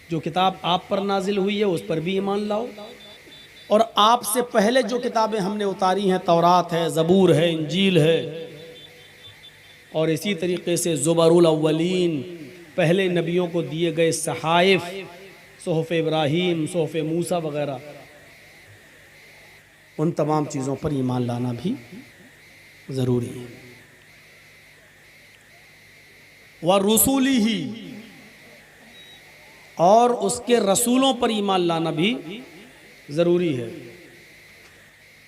जो किताब आप पर नाजिल हुई है उस पर भी ईमान लाओ, और आपसे पहले जो किताबें हमने उतारी हैं, तौरात है, ज़बूर है, इंजील है, और इसी तरीके से ज़ुबरुल अव्वलीन, पहले नबियों को दिए गए सहाइफ, सुहफ़ इब्राहीम, सुहफ़ मूसा वग़ैरह, उन तमाम चीज़ों पर ईमान लाना भी ज़रूरी है। व रसूली ही, और उसके रसूलों पर ईमान लाना भी ज़रूरी है।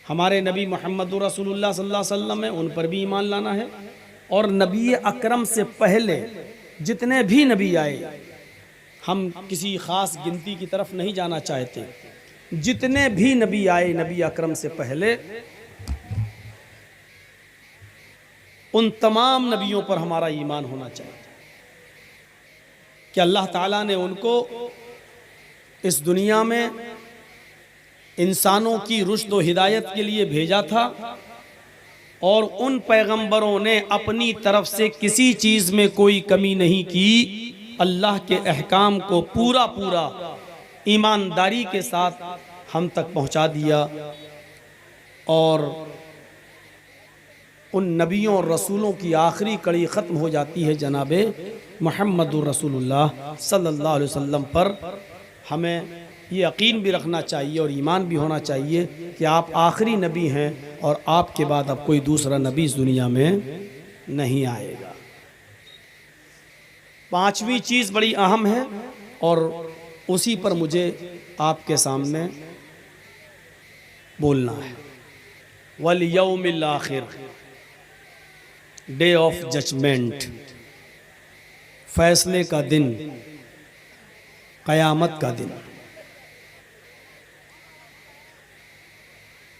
हमारे नबी मोहम्मद रसूलुल्लाह सल्लल्लाहु अलैहि वसल्लम है, उन पर भी ईमान लाना है। और नबी अकरम से पहले जितने भी नबी आए, हम किसी ख़ास गिनती की तरफ नहीं जाना चाहते, जितने भी नबी आए नबी अकरम से पहले, उन तमाम नबियों पर हमारा ईमान होना चाहिए कि अल्लाह ताला ने उनको इस दुनिया में इंसानों की रुश्द व हिदायत के लिए भेजा था, और उन पैगंबरों ने अपनी तरफ से किसी चीज़ में कोई कमी नहीं की, अल्लाह के अहकाम को पूरा पूरा ईमानदारी के साथ हम तक पहुंचा दिया। और उन नबियों और रसूलों की आखिरी कड़ी ख़त्म हो जाती है जनाबे मुहम्मदुर रसूलुल्लाह सल्लल्लाहु अलैहि वसल्लम पर। हमें ये यकीन भी रखना चाहिए और ईमान भी होना चाहिए कि आप आखिरी नबी हैं, और आपके बाद अब कोई दूसरा नबी इस दुनिया में नहीं आएगा। पांचवी चीज़ बड़ी अहम है, और उसी पर मुझे आपके सामने बोलना है। वल यौमिल आखिर, डे ऑफ जजमेंट, फैसले का दिन, क़यामत का दिन,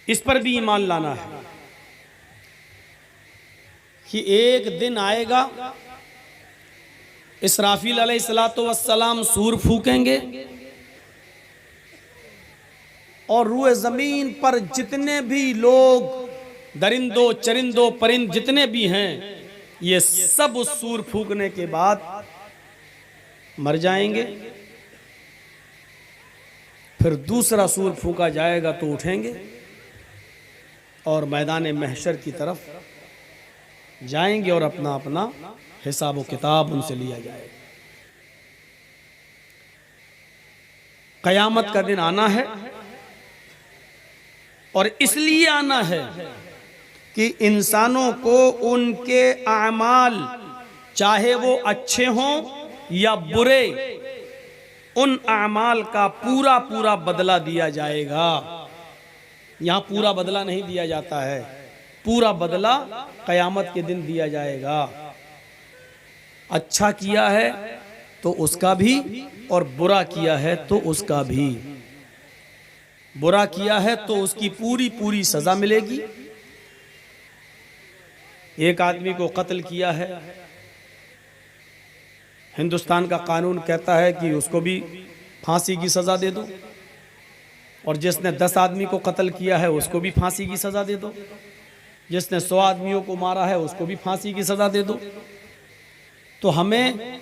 इस पर भी ईमान लाना है कि एक दिन आएगा, इसराफील अलैहिस्सलातु वस्सलाम सूर फूकेंगे, और रूए ज़मीन पर जितने भी लोग, दरिंदो चरिंदो परिंद जितने भी हैं, ये सब उस सूर फूकने के बाद मर जाएंगे। फिर दूसरा सूर फूका जाएगा तो उठेंगे और मैदान महशर की तरफ जाएंगे, और अपना अपना हिसाब व किताब उनसे लिया जाएगा। क़यामत का दिन आना है, और इसलिए आना है कि इंसानों को उनके आमाल, चाहे वो अच्छे हों या बुरे, उन आमाल का पूरा पूरा बदला दिया जाएगा। यहाँ पूरा बदला नहीं दिया जाता है, पूरा बदला क़यामत के दिन दिया जाएगा। अच्छा किया है तो उसका भी, और बुरा किया है तो उसका भी। बुरा किया है तो उसकी पूरी पूरी सज़ा मिलेगी। एक आदमी को कत्ल किया है, हिंदुस्तान का कानून कहता है कि उसको भी फांसी की सज़ा दे दो, और जिसने 10 आदमी को कत्ल किया है उसको भी फांसी की सज़ा दे दो, जिसने 100 आदमियों को मारा है उसको भी फांसी की सज़ा दे दो। तो हमें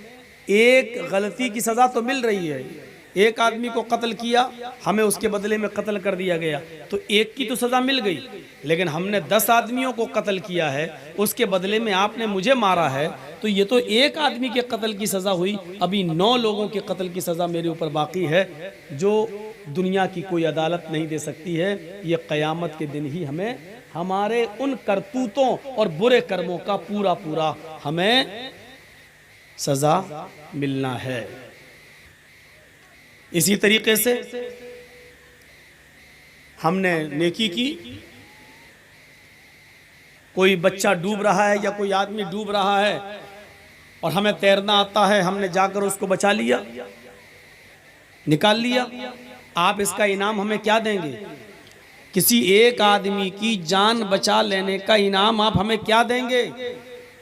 एक गलती की सज़ा तो मिल रही है, एक आदमी को कत्ल किया, हमें उसके बदले में कत्ल कर दिया गया, तो एक की तो सज़ा मिल गई। लेकिन हमने 10 आदमियों को कत्ल किया है, उसके बदले में आपने मुझे मारा है, तो ये तो एक आदमी के कत्ल की सज़ा हुई, अभी 9 लोगों के कत्ल की सज़ा मेरे ऊपर बाकी है, जो दुनिया की कोई अदालत नहीं दे सकती है। ये क़यामत के दिन ही हमें हमारे उन करतूतों और बुरे कर्मों का पूरा पूरा हमें सज़ा मिलना है। इसी तरीके से हमने नेकी की, कोई बच्चा डूब रहा है या कोई आदमी डूब रहा है और हमें तैरना आता है, हमने जाकर उसको बचा लिया, निकाल लिया, आप इसका इनाम हमें क्या देंगे? किसी एक आदमी की जान बचा लेने का इनाम आप हमें क्या देंगे?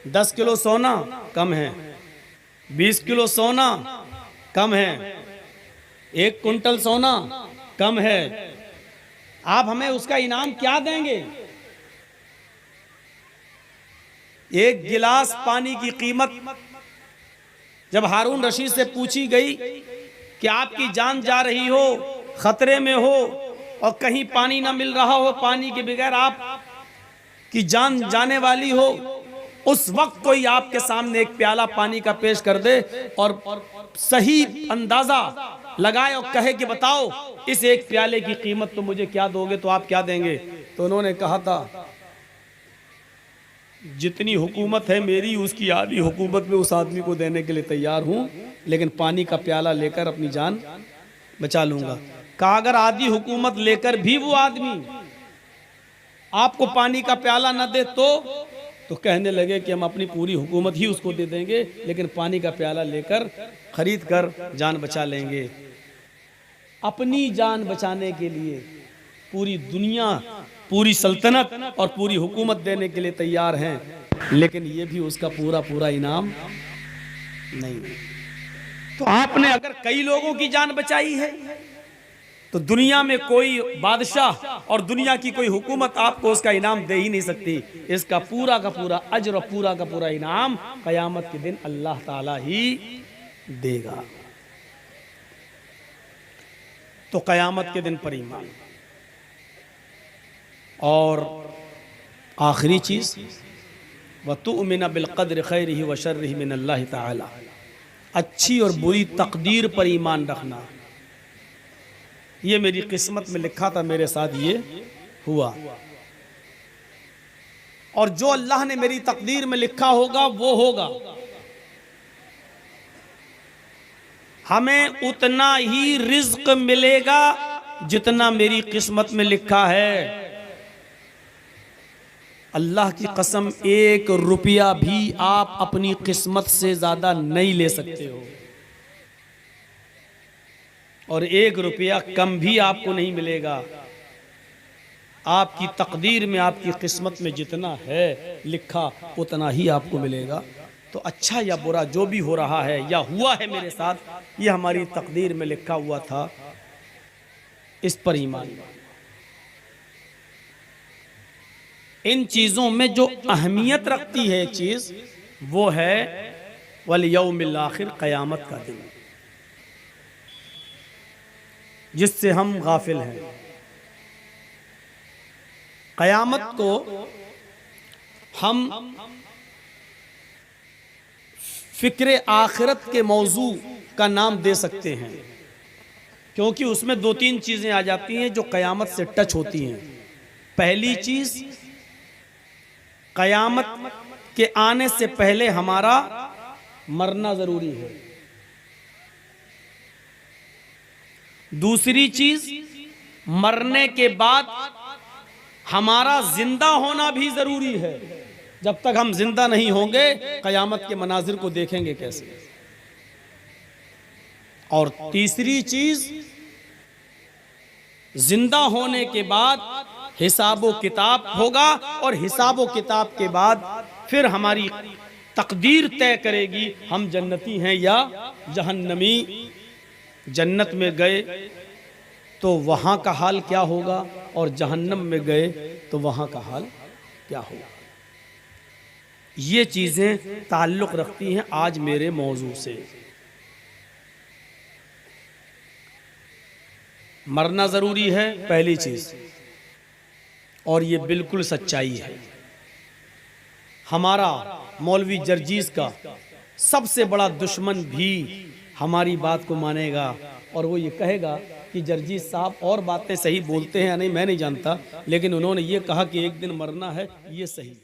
10 किलो सोना कम है, 20 किलो सोना कम है, 1 कुंटल सोना कम है, आप हमें उसका इनाम क्या देंगे? एक गिलास पानी की कीमत जब हारून रशीद से पूछी गई कि आपकी जान जा रही हो, खतरे में हो और कहीं पानी ना मिल रहा हो, पानी के बगैर आप की जान जाने वाली हो, उस वक्त कोई आपके सामने एक प्याला पानी का पेश कर दे और सही अंदाजा लगाए और कहे कि बताओ इस एक प्याले की कीमत तो मुझे क्या दोगे, तो आप क्या देंगे? तो उन्होंने कहा था जितनी हुकूमत है मेरी, उसकी आधी हुकूमत में उस आदमी को देने के लिए तैयार हूं, लेकिन पानी का प्याला लेकर अपनी जान बचा लूंगा। कहा अगर आधी हुकूमत लेकर भी वो आदमी आपको पानी का प्याला न दे तो कहने लगे कि हम अपनी पूरी हुकूमत ही उसको दे देंगे, लेकिन पानी का प्याला लेकर खरीद कर जान बचा लेंगे। अपनी जान बचाने के लिए पूरी दुनिया, पूरी सल्तनत और पूरी हुकूमत देने के लिए तैयार हैं, लेकिन ये भी उसका पूरा पूरा इनाम नहीं। तो आपने अगर कई लोगों की जान बचाई है तो दुनिया में कोई बादशाह और दुनिया की कोई हुकूमत आपको उसका इनाम दे ही नहीं सकती। इसका पूरा का पूरा अज्र और पूरा का पूरा इनाम क़यामत के दिन अल्लाह ताला ही देगा। तो क़यामत के दिन पर ईमान। और आखिरी चीज़, वतुमिन बिलक़द्र खैरिही व शर्रिही मिनल्लाहि ताला, अच्छी और बुरी तकदीर पर ईमान रखना। ये मेरी किस्मत में लिखा था, मेरे साथ ये हुआ, और जो अल्लाह ने मेरी तकदीर में लिखा होगा वो होगा। हमें उतना ही रिज़्क़ मिलेगा जितना मेरी किस्मत में लिखा है। अल्लाह की कसम, 1 रुपया भी आप अपनी किस्मत से ज्यादा नहीं ले सकते हो, और 1 रुपया कम भी आपको नहीं मिलेगा। आपकी तकदीर में, आपकी किस्मत में जितना है लिखा उतना ही आपको मिलेगा। तो अच्छा या बुरा जो भी हो रहा है या हुआ है मेरे साथ, ये हमारी तकदीर में लिखा हुआ था, इस पर ईमान। इन चीज़ों में जो अहमियत रखती है एक चीज़, वो है वल यौमिल आखिर, क़यामत का दिन, जिससे हम गाफिल हैं। क़यामत को हम फ़िक्र आखिरत के मौजू का नाम दे सकते हैं, क्योंकि उसमें 2-3 चीज़ें आ जाती हैं जो क़यामत से टच होती हैं। पहली चीज़, क़यामत के आने से पहले हमारा मरना ज़रूरी है। दूसरी चीज़, मरने के बाद हमारा जिंदा होना भी ज़रूरी है। जब तक हम जिंदा नहीं होंगे, क़यामत के मनाजिर को देखेंगे कैसे। और तीसरी चीज़, जिंदा होने के बाद हिसाबो किताब होगा, और हिसाबो किताब के बाद फिर हमारी तकदीर तय करेगी हम जन्नती हैं या जहन्नमी। जन्नत में गए तो वहाँ का हाल क्या होगा, और जहन्नम में गए तो वहाँ का हाल क्या होगा। ये चीज़ें ताल्लुक़ रखती हैं आज मेरे मौजू से। मरना ज़रूरी है, पहली चीज़, और ये बिल्कुल सच्चाई है। हमारा मौलवी जर्जीस का सबसे बड़ा दुश्मन भी हमारी बात को मानेगा, और वो ये कहेगा कि जर्जीस साहब और बातें सही बोलते हैं या नहीं मैं नहीं जानता, लेकिन उन्होंने ये कहा कि एक दिन मरना है, ये सही।